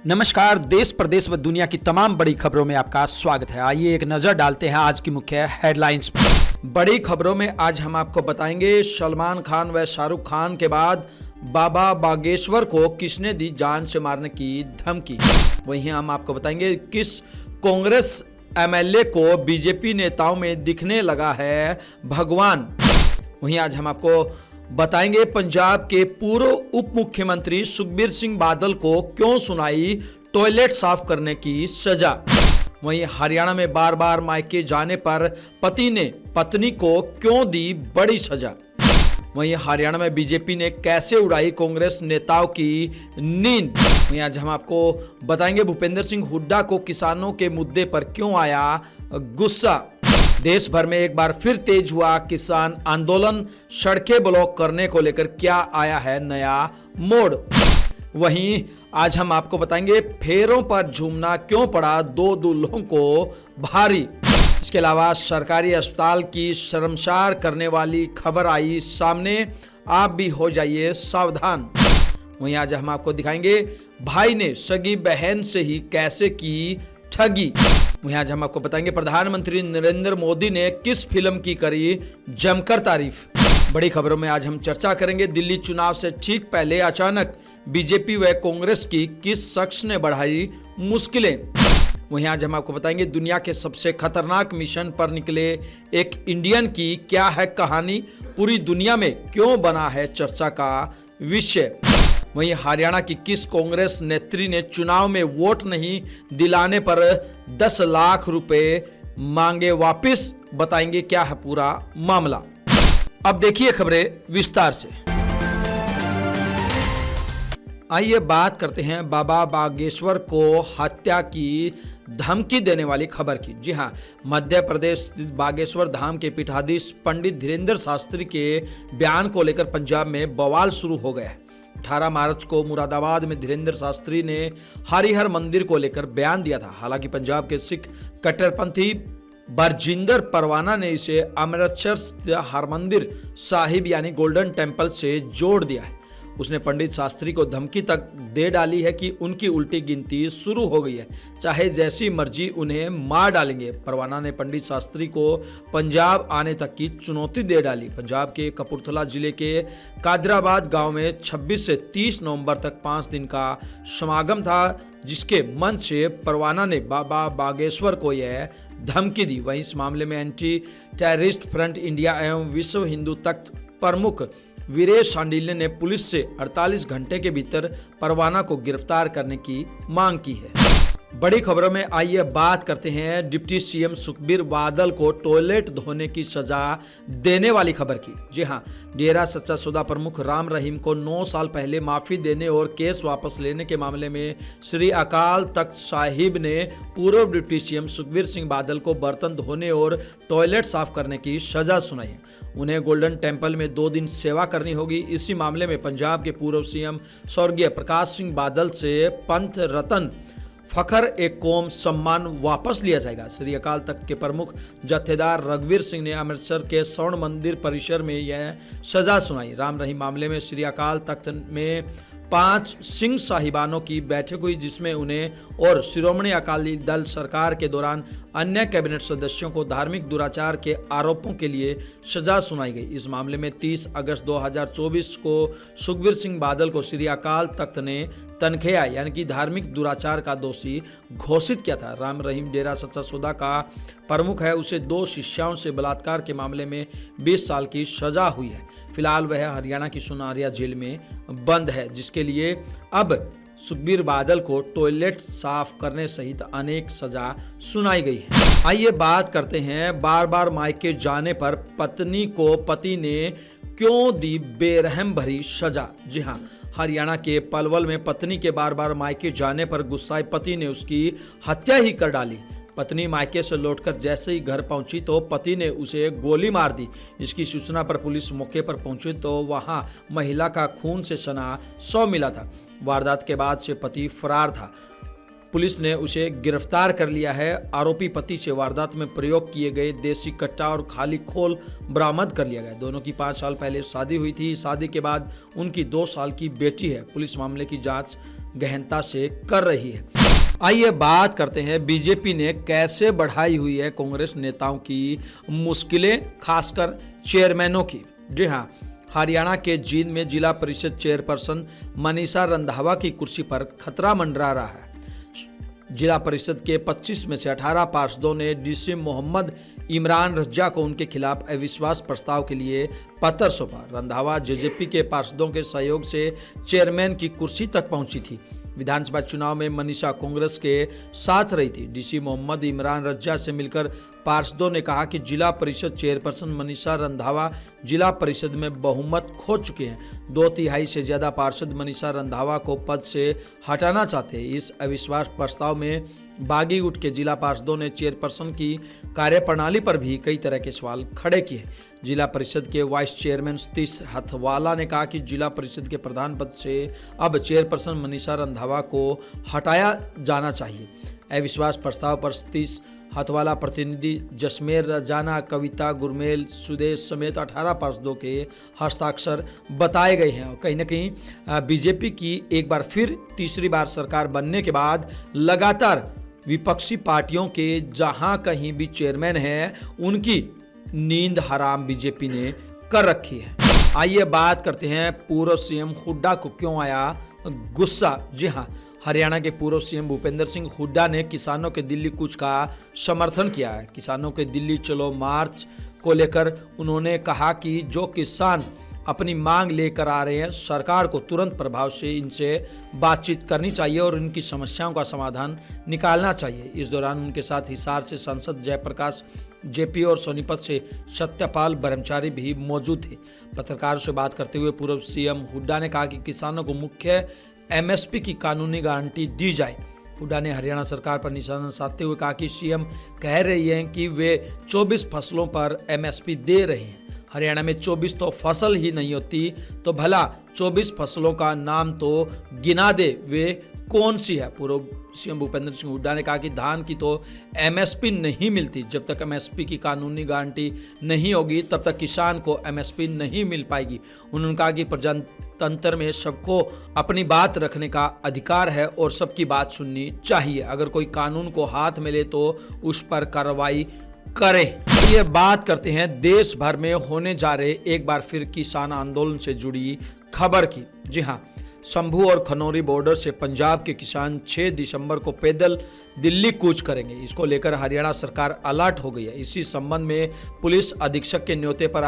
नमस्कार। देश प्रदेश व दुनिया की तमाम बड़ी खबरों में आपका स्वागत है। आइए एक नजर डालते हैं आज की मुख्य हेडलाइंस पर। बड़ी खबरों में आज हम आपको बताएंगे सलमान खान व शाहरुख खान के बाद बाबा बागेश्वर को किसने दी जान से मारने की धमकी। वहीं हम आपको बताएंगे किस कांग्रेस एमएलए को बीजेपी नेताओं में दिखने लगा है भगवान। वहीं आज हम आपको बताएंगे पंजाब के पूर्व उप मुख्यमंत्री सुखबीर सिंह बादल को क्यों सुनाई टॉयलेट साफ करने की सजा। वहीं हरियाणा में बार बार मायके जाने पर पति ने पत्नी को क्यों दी बड़ी सजा। वहीं हरियाणा में बीजेपी ने कैसे उड़ाई कांग्रेस नेताओं की नींद। वहीं आज हम आपको बताएंगे भूपेंद्र सिंह हुड्डा को किसानों के मुद्दे पर क्यों आया गुस्सा। देश भर में एक बार फिर तेज हुआ किसान आंदोलन, सड़कें ब्लॉक करने को लेकर क्या आया है नया मोड़। वहीं आज हम आपको बताएंगे फेरों पर झूमना क्यों पड़ा दो दूल्हों को भारी। इसके अलावा सरकारी अस्पताल की शर्मसार करने वाली खबर आई सामने, आप भी हो जाइए सावधान। वहीं आज हम आपको दिखाएंगे भाई ने सगी बहन से ही कैसे की ठगी। वहीं आज हम आपको बताएंगे प्रधानमंत्री नरेंद्र मोदी ने किस फिल्म की करी जमकर तारीफ। बड़ी खबरों में आज हम चर्चा करेंगे दिल्ली चुनाव से ठीक पहले अचानक बीजेपी व कांग्रेस की किस शख्स ने बढ़ाई मुश्किलें। वहीं आज हम आपको बताएंगे दुनिया के सबसे खतरनाक मिशन पर निकले एक इंडियन की क्या है कहानी, पूरी दुनिया में क्यों बना है चर्चा का विषय। वहीं हरियाणा की किस कांग्रेस नेत्री ने चुनाव में वोट नहीं दिलाने पर 10 लाख रुपए मांगे वापस, बताएंगे क्या है पूरा मामला। अब देखिए खबरें विस्तार से। आइए बात करते हैं बाबा बागेश्वर को हत्या की धमकी देने वाली खबर की। जी हां, मध्य प्रदेश स्थित बागेश्वर धाम के पीठाधीश पंडित धीरेन्द्र शास्त्री के बयान को लेकर पंजाब में बवाल शुरू हो गया है। 18 मार्च को मुरादाबाद में धीरेन्द्र शास्त्री ने हरिहर मंदिर को लेकर बयान दिया था। हालांकि पंजाब के सिख कट्टरपंथी बरजिंदर परवाना ने इसे अमृतसर स्थित हरमंदिर साहिब यानी गोल्डन टेम्पल से जोड़ दिया है। उसने पंडित शास्त्री को धमकी तक दे डाली है कि उनकी उल्टी गिनती शुरू हो गई है, चाहे जैसी मर्जी उन्हें मार डालेंगे। परवाना ने पंडित शास्त्री को पंजाब आने तक की चुनौती दे डाली। पंजाब के कपूरथला जिले के कादराबाद गांव में 26 से 30 नवंबर तक 5 दिन का समागम था, जिसके मंच से परवाना ने बाबा बागेश्वर को यह धमकी दी। वहीं इस मामले में एंटी टेररिस्ट फ्रंट इंडिया एवं विश्व हिंदू तख्त प्रमुख वीरेश शांडिल्य ने पुलिस से 48 घंटे के भीतर परवाना को गिरफ्तार करने की मांग की है। बड़ी खबरों में आइए बात करते हैं डिप्टी सीएम सुखबीर बादल को टॉयलेट धोने की सजा देने वाली खबर की। जी हां, डेरा सच्चा सौदा प्रमुख राम रहीम को 9 साल पहले माफी देने और केस वापस लेने के मामले में श्री अकाल तख्त साहिब ने पूर्व डिप्टी सीएम सुखबीर सिंह बादल को बर्तन धोने और टॉयलेट साफ करने की सजा सुनाई है। उन्हें गोल्डन टेम्पल में 2 दिन सेवा करनी होगी। इसी मामले में पंजाब के पूर्व सीएम स्वर्गीय प्रकाश सिंह बादल से पंथ रत्न फखर एक कौम सम्मान वापस लिया जाएगा। श्री अकाल तख्त के प्रमुख जत्थेदार रघुवीर सिंह ने अमृतसर के स्वर्ण मंदिर परिसर में यह सजा सुनाई। राम रहीम मामले में श्री अकाल तख्त में 5 सिंह साहिबानों की बैठक हुई, जिसमें उन्हें और शिरोमणि अकाली दल सरकार के दौरान अन्य कैबिनेट सदस्यों को धार्मिक दुराचार के आरोपों के लिए सजा सुनाई गई। इस मामले में 30 अगस्त 2024 को सुखबीर सिंह बादल को श्री अकाल तख्त ने तनखेया यानी कि धार्मिक दुराचार का दोषी घोषित किया था। राम रहीम डेरा सच्चा सौदा का प्रमुख है, उसे 2 शिष्याओं से बलात्कार के मामले में 20 साल की सजा हुई है। फिलहाल वह हरियाणा की सुनारिया जेल में बंद है, जिसके लिए अब सुखबीर बादल को टॉयलेट साफ करने सहित अनेक सजा सुनाई गई है। आइए बात करते हैं बार बार मायके जाने पर पत्नी को पति ने क्यों दी बेरहम भरी सजा। जी हाँ, हरियाणा के पलवल में पत्नी के बार बार मायके जाने पर गुस्साए पति ने उसकी हत्या ही कर डाली। पत्नी मायके से लौटकर जैसे ही घर पहुंची तो पति ने उसे गोली मार दी। इसकी सूचना पर पुलिस मौके पर पहुंची तो वहां महिला का खून से सना शव मिला था। वारदात के बाद से पति फरार था। पुलिस ने उसे गिरफ्तार कर लिया है। आरोपी पति से वारदात में प्रयोग किए गए देसी कट्टा और खाली खोल बरामद कर लिया गया। दोनों की 5 साल पहले शादी हुई थी। शादी के बाद उनकी 2 साल की बेटी है। पुलिस मामले की जांच गहनता से कर रही है। आइए बात करते हैं बीजेपी ने कैसे बढ़ाई हुई है कांग्रेस नेताओं की मुश्किलें, खासकर चेयरमैनों की। जी हाँ, हरियाणा के जींद में जिला परिषद चेयरपर्सन मनीषा रंधावा की कुर्सी पर खतरा मंडरा रहा है। जिला परिषद के 25 में से 18 पार्षदों ने डीसी मोहम्मद इमरान रज्जा को उनके खिलाफ अविश्वास प्रस्ताव के लिए पत्र सौंपा। रंधावा जेजेपी के पार्षदों के सहयोग से चेयरमैन की कुर्सी तक पहुंची थी। विधानसभा चुनाव में मनीषा कांग्रेस के साथ रही थी। डीसी मोहम्मद इमरान रज्जा से मिलकर पार्षदों ने कहा कि जिला परिषद चेयरपर्सन मनीषा रंधावा जिला परिषद में बहुमत खो चुके हैं। 2/3 से ज्यादा पार्षद मनीषा रंधावा को पद से हटाना चाहते हैं। इस अविश्वास प्रस्ताव में बागी गुट के जिला पार्षदों ने चेयरपर्सन की कार्यप्रणाली पर भी कई तरह के सवाल खड़े किए। जिला परिषद के वाइस चेयरमैन सतीश हथवाला ने कहा कि जिला परिषद के प्रधान पद से अब चेयरपर्सन मनीषा रंधावा को हटाया जाना चाहिए। अविश्वास प्रस्ताव पर सतीश हथवाला, प्रतिनिधि जसमेर रजाना, कविता गुरमेल, सुदेश समेत 18 पार्षदों के हस्ताक्षर बताए गए हैं। और कहीं ना कहीं बीजेपी की एक बार फिर तीसरी बार सरकार बनने के बाद लगातार विपक्षी पार्टियों के जहां कहीं भी चेयरमैन हैं उनकी नींद हराम बीजेपी ने कर रखी है। आइए बात करते हैं पूर्व सीएम हुड्डा को क्यों आया गुस्सा। जी हाँ, हरियाणा के पूर्व सीएम भूपेंद्र सिंह हुड्डा ने किसानों के दिल्ली कूच का समर्थन किया है। किसानों के दिल्ली चलो मार्च को लेकर उन्होंने कहा कि जो किसान अपनी मांग लेकर आ रहे हैं, सरकार को तुरंत प्रभाव से इनसे बातचीत करनी चाहिए और इनकी समस्याओं का समाधान निकालना चाहिए। इस दौरान उनके साथ हिसार से सांसद जयप्रकाश जेपी और सोनीपत से सत्यपाल ब्रह्मचारी भी मौजूद थे। पत्रकारों से बात करते हुए पूर्व सीएम हुड्डा ने कहा कि किसानों को मुख्य एमएसपी की कानूनी गारंटी दी जाए। हुड्डा ने हरियाणा सरकार पर निशाना साधते हुए कहा कि सीएम कह रही हैं कि वे 24 फसलों पर एमएसपी दे रहे हैं। हरियाणा में 24 तो फसल ही नहीं होती तो भला 24 फसलों का नाम तो गिना दे, वे कौन सी है। पूर्व सीएम भूपेंद्र सिंह हुड्डा ने कहा कि धान की तो एमएसपी नहीं मिलती। जब तक एमएसपी की कानूनी गारंटी नहीं होगी तब तक किसान को एमएसपी नहीं मिल पाएगी। उन्होंने कहा कि प्रजातंत्र में सबको अपनी बात रखने का अधिकार है और सबकी बात सुननी चाहिए। अगर कोई कानून को हाथ में ले तो उस पर कार्रवाई करे। ये बात करते हैं देश भर में होने जा रहे एक बार फिर किसान आंदोलन से जुड़ी खबर की। जी हाँ, शंभू और खनौरी बॉर्डर से पंजाब के किसान 6 दिसंबर को पैदल दिल्ली कूच करेंगे। इसको लेकर हरियाणा सरकार अलर्ट हो गई है। इसी संबंध में पुलिस अधीक्षक के न्योते पर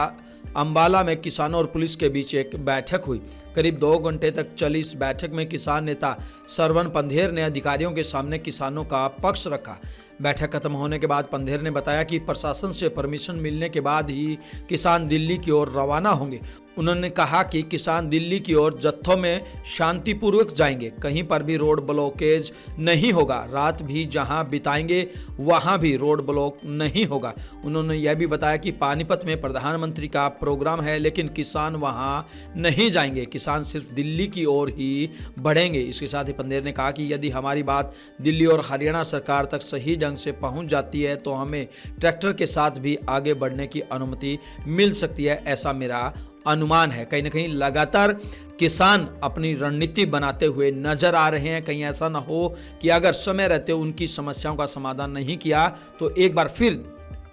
अंबाला में किसानों और पुलिस के बीच एक बैठक हुई। करीब 2 घंटे तक चली इस बैठक में किसान नेता सरवन पंधेर ने अधिकारियों के सामने किसानों का पक्ष रखा। बैठक खत्म होने के बाद पंधेर ने बताया कि प्रशासन से परमिशन मिलने के बाद ही किसान दिल्ली की ओर रवाना होंगे। उन्होंने कहा कि किसान दिल्ली की ओर जत्थों में शांतिपूर्वक जाएंगे, कहीं पर भी रोड ब्लॉकेज नहीं होगा, रात भी जहां बिताएंगे वहां भी रोड ब्लॉक नहीं होगा। उन्होंने यह भी बताया कि पानीपत में प्रधानमंत्री का प्रोग्राम है लेकिन किसान वहां नहीं जाएंगे, किसान सिर्फ दिल्ली की ओर ही बढ़ेंगे। इसके साथ ही पंधेर ने कहा कि यदि हमारी बात दिल्ली और हरियाणा सरकार तक सही ढंग से पहुंच जाती है तो हमें ट्रैक्टर के साथ भी आगे बढ़ने की अनुमति मिल सकती है, ऐसा मेरा अनुमान है। कहीं ना कहीं लगातार किसान अपनी रणनीति बनाते हुए नजर आ रहे हैं। कहीं ऐसा ना हो कि अगर समय रहते उनकी समस्याओं का समाधान नहीं किया तो एक बार फिर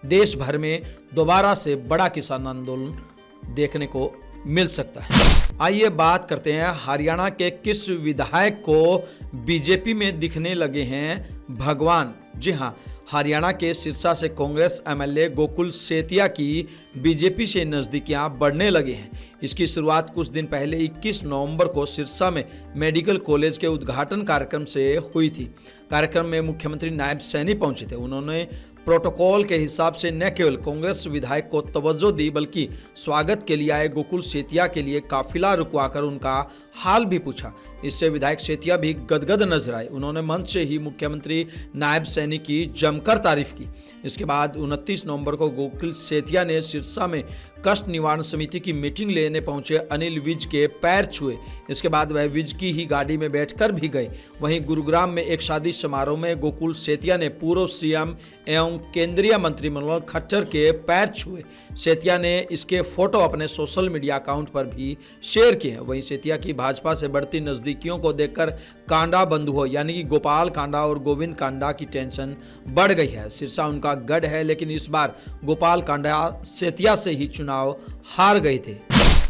देश भर में दोबारा से बड़ा किसान आंदोलन देखने को मिल सकता है। आइए बात करते हैं हरियाणा के किस विधायक को बीजेपी में दिखने लगे हैं भगवान। जी हाँ, हरियाणा के सिरसा से कांग्रेस एमएलए गोकुल सेतिया की बीजेपी से नज़दीकियां बढ़ने लगे हैं। इसकी शुरुआत कुछ दिन पहले 21 नवंबर को सिरसा में मेडिकल कॉलेज के उद्घाटन कार्यक्रम से हुई थी। कार्यक्रम में मुख्यमंत्री नायब सैनी पहुंचे थे। उन्होंने प्रोटोकॉल के हिसाब से न केवल कांग्रेस विधायक को तवज्जो दी बल्कि स्वागत के लिए आए गोकुल सेतिया के लिए काफिला रुकवाकर उनका हाल भी पूछा। इससे विधायक सेतिया भी गदगद नजर आए। उन्होंने मंच से ही मुख्यमंत्री नायब सैनी की जमकर तारीफ की। इसके बाद 29 नवंबर को गोकुल सेतिया ने सिरसा में कष्ट निवारण समिति की मीटिंग लेने पहुंचे अनिल विज के पैर छुए। इसके बाद वह विज की ही गाड़ी में बैठकर भी गए। वहीं गुरुग्राम में एक शादी समारोह में गोकुल सेतिया ने पूर्व सीएम एवं एवं केंद्रीय मंत्री मनोहर खट्टर के पैर छुए। सेतिया ने इसके फोटो अपने सोशल मीडिया अकाउंट पर भी शेयर किए हैं। वहीं सेतिया की भाजपा से बढ़ती नजदीकियों को देखकर कांडा बंधुओं यानी कि गोपाल कांडा और गोविंद कांडा की टेंशन बढ़ गई है। सिरसा उनका गढ़ है, लेकिन इस बार गोपाल कांडा सेतिया से ही चुनाव हार गए थे।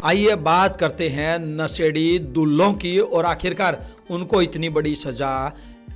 आइए बात करते हैं नशेड़ी दुल्हों की और आखिरकार उनको इतनी बड़ी सजा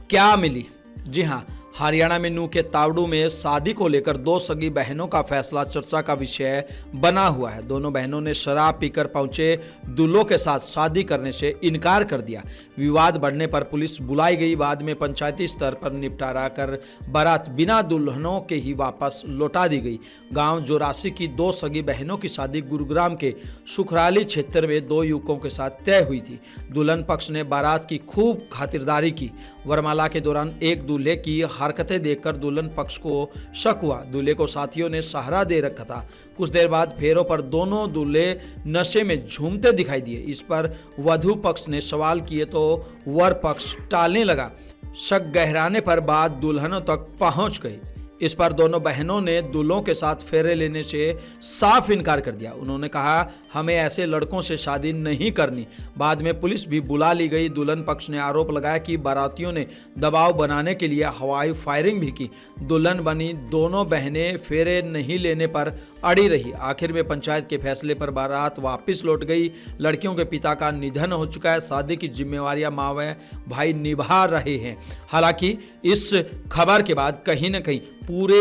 क्या मिली। जी हाँ, हरियाणा में नूह के तावड़ू में शादी को लेकर दो सगी बहनों का फैसला चर्चा का विषय बना हुआ है। दोनों बहनों ने शराब पीकर पहुंचे दूल्हों के साथ शादी करने से इनकार कर दिया। विवाद बढ़ने पर पुलिस बुलाई गई। बाद में पंचायती स्तर पर निपटारा कर बारात बिना दुल्हनों के ही वापस लौटा दी गई। गांव जोरासी की दो सगी बहनों की शादी गुरुग्राम के सुखराली क्षेत्र में दो युवकों के साथ तय हुई थी। दुल्हन पक्ष ने बारात की खूब खातिरदारी की। वरमाला के दौरान एक दूल्हे की हरकतें देखकर दुल्हन पक्ष को शक हुआ। दूल्हे को साथियों ने सहारा दे रखा था। कुछ देर बाद फेरों पर दोनों दूल्हे नशे में झूमते दिखाई दिए। इस पर वधू पक्ष ने सवाल किए तो वर पक्ष टालने लगा। शक गहराने पर बात दुल्हनों तक पहुंच गई। इस पर दोनों बहनों ने दूल्हों के साथ फेरे लेने से साफ इनकार कर दिया। उन्होंने कहा, हमें ऐसे लड़कों से शादी नहीं करनी। बाद में पुलिस भी बुला ली गई। दुल्हन पक्ष ने आरोप लगाया कि बारातियों ने दबाव बनाने के लिए हवाई फायरिंग भी की। दुल्हन बनी दोनों बहनें फेरे नहीं लेने पर अड़ी रही। आखिर में पंचायत के फैसले पर बारात वापस लौट गई। लड़कियों के पिता का निधन हो चुका है। शादी की जिम्मेवारियां माँ व भाई निभा रहे हैं। हालांकि इस खबर के बाद कहीं न कहीं पूरे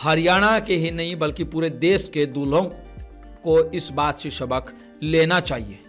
हरियाणा के ही नहीं बल्कि पूरे देश के दूल्हों को इस बात से सबक लेना चाहिए।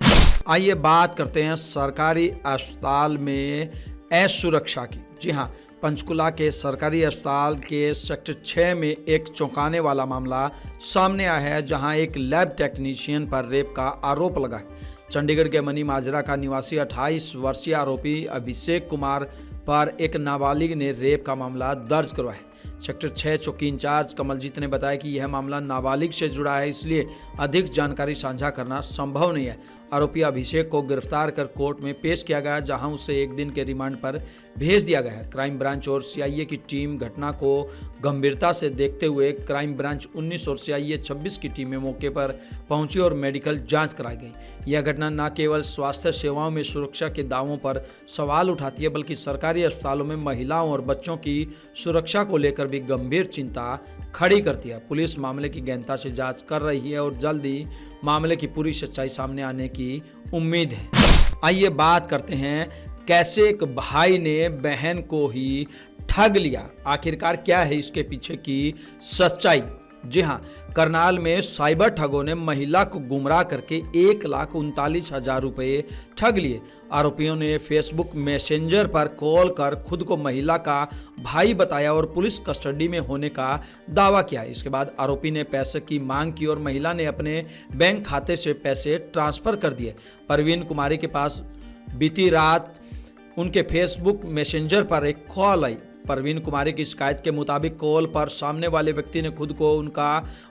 आइए बात करते हैं सरकारी अस्पताल में असुरक्षा की। जी हाँ, पंचकुला के सरकारी अस्पताल के सेक्टर 6 में एक चौंकाने वाला मामला सामने आया है, जहां एक लैब टेक्नीशियन पर रेप का आरोप लगा है। चंडीगढ़ के मनी माजरा का निवासी 28 वर्षीय आरोपी अभिषेक कुमार पर एक नाबालिग ने रेप का मामला दर्ज करवाया है। सेक्टर 6 चौकी इंचार्ज कमलजीत ने बताया कि यह मामला नाबालिग से जुड़ा है, इसलिए अधिक जानकारी साझा करना संभव नहीं है। आरोपी अभिषेक को गिरफ्तार कर कोर्ट में पेश किया गया, जहां उसे एक दिन के रिमांड पर भेज दिया गया है। क्राइम ब्रांच और सीआईए की टीम घटना को गंभीरता से देखते हुए क्राइम ब्रांच 19 और सीआईए 26 की टीमें मौके पर पहुंची और मेडिकल जांच कराई गई। यह घटना न केवल स्वास्थ्य सेवाओं में सुरक्षा के दावों पर सवाल उठाती है, बल्कि सरकारी अस्पतालों में महिलाओं और बच्चों की सुरक्षा को लेकर भी गंभीर चिंता खड़ी करती है। पुलिस मामले की गहनता से जांच कर रही है और जल्द ही मामले की पूरी सच्चाई सामने आने की उम्मीद है। आइए बात करते हैं कैसे एक भाई ने बहन को ही ठग लिया। आखिरकार क्या है इसके पीछे की सच्चाई। जी हाँ, करनाल में साइबर ठगों ने महिला को गुमराह करके 1,39,000 रुपये ठग लिए। आरोपियों ने फेसबुक मैसेंजर पर कॉल कर खुद को महिला का भाई बताया और पुलिस कस्टडी में होने का दावा किया। इसके बाद आरोपी ने पैसे की मांग की और महिला ने अपने बैंक खाते से पैसे ट्रांसफर कर दिए। परवीन कुमारी के पास बीती रात उनके फेसबुक मैसेंजर पर एक कॉल आई। परवीन कुमारी की शिकायत के मुताबिक कॉल पर सामने वाले व्यक्ति ने खुद को उनका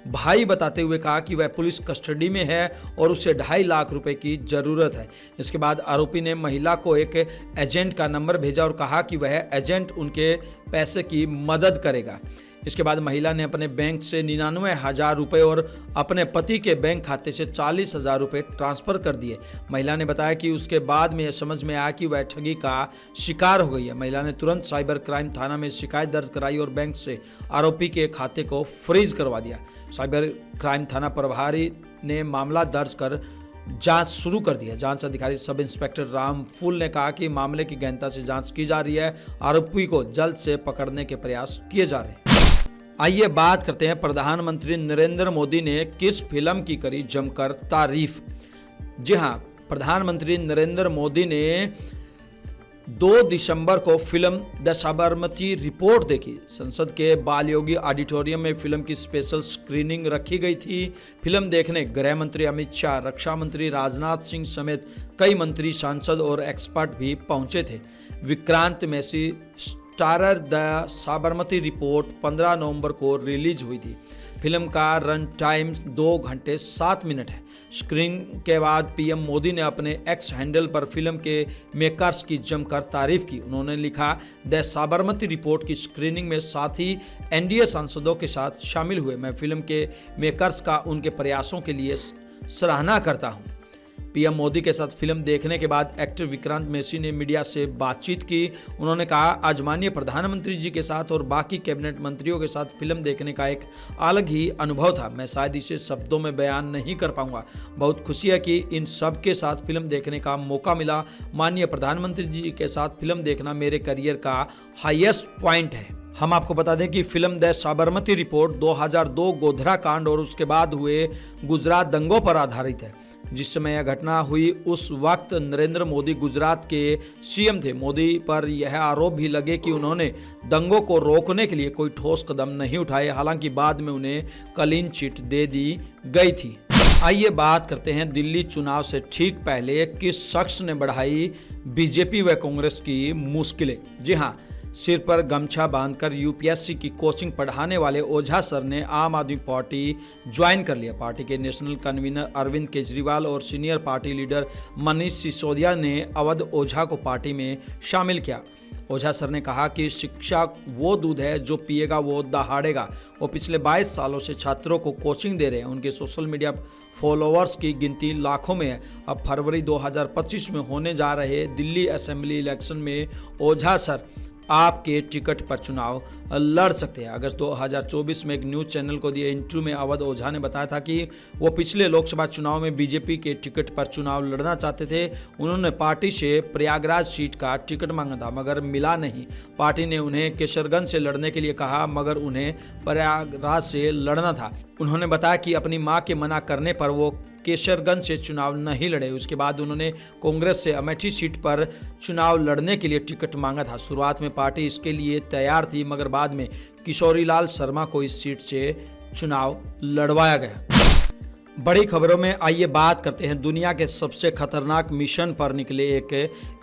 भाई बताते हुए कहा कि वह पुलिस कस्टडी में है और उसे 2.5 लाख रुपए की ज़रूरत है। इसके बाद आरोपी ने महिला को एक एजेंट का नंबर भेजा और कहा कि वह एजेंट उनके पैसे की मदद करेगा। इसके बाद महिला ने अपने बैंक से 99,000 रुपये और अपने पति के बैंक खाते से 40,000 रुपये ट्रांसफ़र कर दिए। महिला ने बताया कि उसके बाद में यह समझ में आया कि वह ठगी का शिकार हो गई है। महिला ने तुरंत साइबर क्राइम थाना में शिकायत दर्ज कराई और बैंक से आरोपी के खाते को फ्रीज करवा दिया। साइबर क्राइम थाना प्रभारी ने मामला दर्ज कर जांच शुरू कर दी है। जांच अधिकारी सब इंस्पेक्टर राम फूल ने कहा कि मामले की गहनता से जांच की जा रही है। आरोपी को जल्द से पकड़ने के प्रयास किए जा रहे हैं। आइए बात करते हैं प्रधानमंत्री नरेंद्र मोदी ने किस फिल्म की करी जमकर तारीफ। जी हां, प्रधानमंत्री नरेंद्र मोदी ने 2 दिसंबर को फिल्म द साबरमती रिपोर्ट देखी। संसद के बालयोगी ऑडिटोरियम में फिल्म की स्पेशल स्क्रीनिंग रखी गई थी। फिल्म देखने गृह मंत्री अमित शाह, रक्षा मंत्री राजनाथ सिंह समेत कई मंत्री, सांसद और एक्सपर्ट भी पहुंचे थे। Vikrant Massey starrer the Sabarmati report 15 नवंबर को रिलीज हुई थी। फिल्म का रन टाइम 2 घंटे 7 मिनट है। स्क्रीनिंग के बाद पीएम मोदी ने अपने एक्स हैंडल पर फिल्म के मेकर्स की जमकर तारीफ की। उन्होंने लिखा, द साबरमती रिपोर्ट की स्क्रीनिंग में साथी एनडीए सांसदों के साथ शामिल हुए। मैं फिल्म के मेकर्स का उनके प्रयासों के लिए सराहना करता हूं। पीएम मोदी के साथ फिल्म देखने के बाद एक्टर विक्रांत मैसी ने मीडिया से बातचीत की। उन्होंने कहा, आज माननीय प्रधानमंत्री जी के साथ और बाकी कैबिनेट मंत्रियों के साथ फिल्म देखने का एक अलग ही अनुभव था। मैं शायद इसे शब्दों में बयान नहीं कर पाऊंगा। बहुत खुशी है कि इन सब के साथ फिल्म देखने का मौका मिला। माननीय प्रधानमंत्री जी के साथ फिल्म देखना मेरे करियर का हाईएस्ट पॉइंट है। हम आपको बता दें कि film the Sabarmati report 2002 Godhra कांड और उसके बाद हुए गुजरात दंगों पर आधारित है। जिस समय यह घटना हुई उस वक्त नरेंद्र मोदी गुजरात के सीएम थे। मोदी पर यह आरोप भी लगे कि उन्होंने दंगों को रोकने के लिए कोई ठोस कदम नहीं उठाए। हालांकि बाद में उन्हें क्लीन चिट दे दी गई थी। आइए बात करते हैं दिल्ली चुनाव से ठीक पहले किस शख्स ने बढ़ाई बीजेपी व कांग्रेस की मुश्किलें। जी हाँ, सिर पर गमछा बांधकर यूपीएससी की कोचिंग पढ़ाने वाले ओझा सर ने आम आदमी पार्टी ज्वाइन कर लिया। पार्टी के नेशनल कन्वीनर अरविंद केजरीवाल और senior party leader Manish Sisodia ने अवध ओझा को पार्टी में शामिल किया। ओझा सर ने कहा कि शिक्षा वो दूध है जो पिएगा वो दहाड़ेगा। वो पिछले 22 सालों से छात्रों को कोचिंग दे रहे हैं। उनके सोशल मीडिया फॉलोअर्स की गिनती लाखों में है। अब फरवरी 2025 में होने जा रहे दिल्ली असेंबली इलेक्शन में ओझा सर आपके टिकट पर चुनाव लड़ सकते हैं। अगस्त 2024 में एक न्यूज़ चैनल को दिए इंटरव्यू में अवध ओझा ने बताया था कि वो पिछले लोकसभा चुनाव में बीजेपी के टिकट पर चुनाव लड़ना चाहते थे। उन्होंने पार्टी से प्रयागराज सीट का टिकट मांगा था मगर मिला नहीं। पार्टी ने उन्हें केसरगंज से लड़ने के लिए कहा मगर उन्हें प्रयागराज से लड़ना था। उन्होंने बताया कि अपनी मां के मना करने पर वो केसरगंज से चुनाव नहीं लड़े। उसके बाद उन्होंने कांग्रेस से अमेठी सीट पर चुनाव लड़ने के लिए टिकट मांगा था। शुरुआत में पार्टी इसके लिए तैयार थी मगर बाद में किशोरीलाल शर्मा को इस सीट से चुनाव लड़वाया गया। बड़ी खबरों में आइए बात करते हैं दुनिया के सबसे खतरनाक मिशन पर निकले एक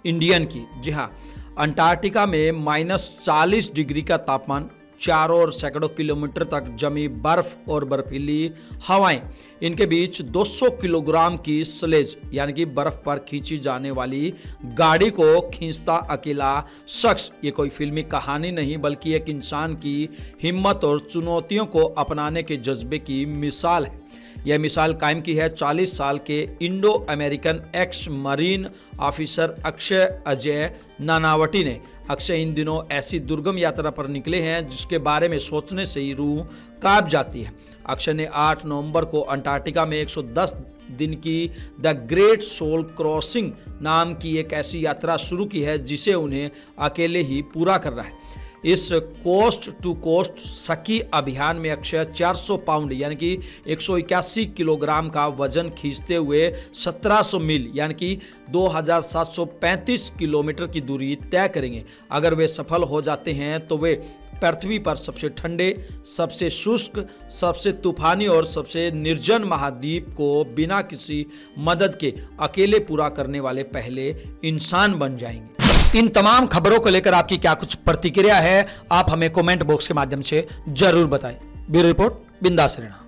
इंडियन की। जी हाँ, अंटार्कटिका में -40 डिग्री का तापमान, चारों ओर सैकड़ों किलोमीटर तक जमी बर्फ और बर्फीली हवाएं, इनके बीच 200 किलोग्राम की स्लेज यानी कि बर्फ पर खींची जाने वाली गाड़ी को खींचता अकेला शख्स। ये कोई फिल्मी कहानी नहीं बल्कि एक इंसान की हिम्मत और चुनौतियों को अपनाने के जज्बे की मिसाल है। यह मिसाल कायम की है 40 साल के Indo American x marine officer Akshay Ajay Nanavati ने। अक्षय इन दिनों ऐसी दुर्गम यात्रा पर निकले हैं जिसके बारे में सोचने से ही रूह कांप जाती है। अक्षय ने 8 नवंबर को अंटार्कटिका में 110 दिन की द ग्रेट सोल क्रॉसिंग नाम की एक ऐसी यात्रा शुरू की है जिसे उन्हें अकेले ही पूरा करना है। इस कोस्ट टू कोस्ट सखी अभियान में अक्षय 400 पाउंड यानी कि 181 किलोग्राम का वजन खींचते हुए 1700 मील यानी कि 2735 किलोमीटर की दूरी तय करेंगे। अगर वे सफल हो जाते हैं तो वे पृथ्वी पर सबसे ठंडे, सबसे शुष्क, सबसे तूफानी और सबसे निर्जन महाद्वीप को बिना किसी मदद के अकेले पूरा करने वाले पहले इंसान बन जाएंगे। इन तमाम खबरों को लेकर आपकी क्या कुछ प्रतिक्रिया है, आप हमें कमेंट बॉक्स के माध्यम से जरूर बताएं। ब्यूरो रिपोर्ट, बिंदास रहना।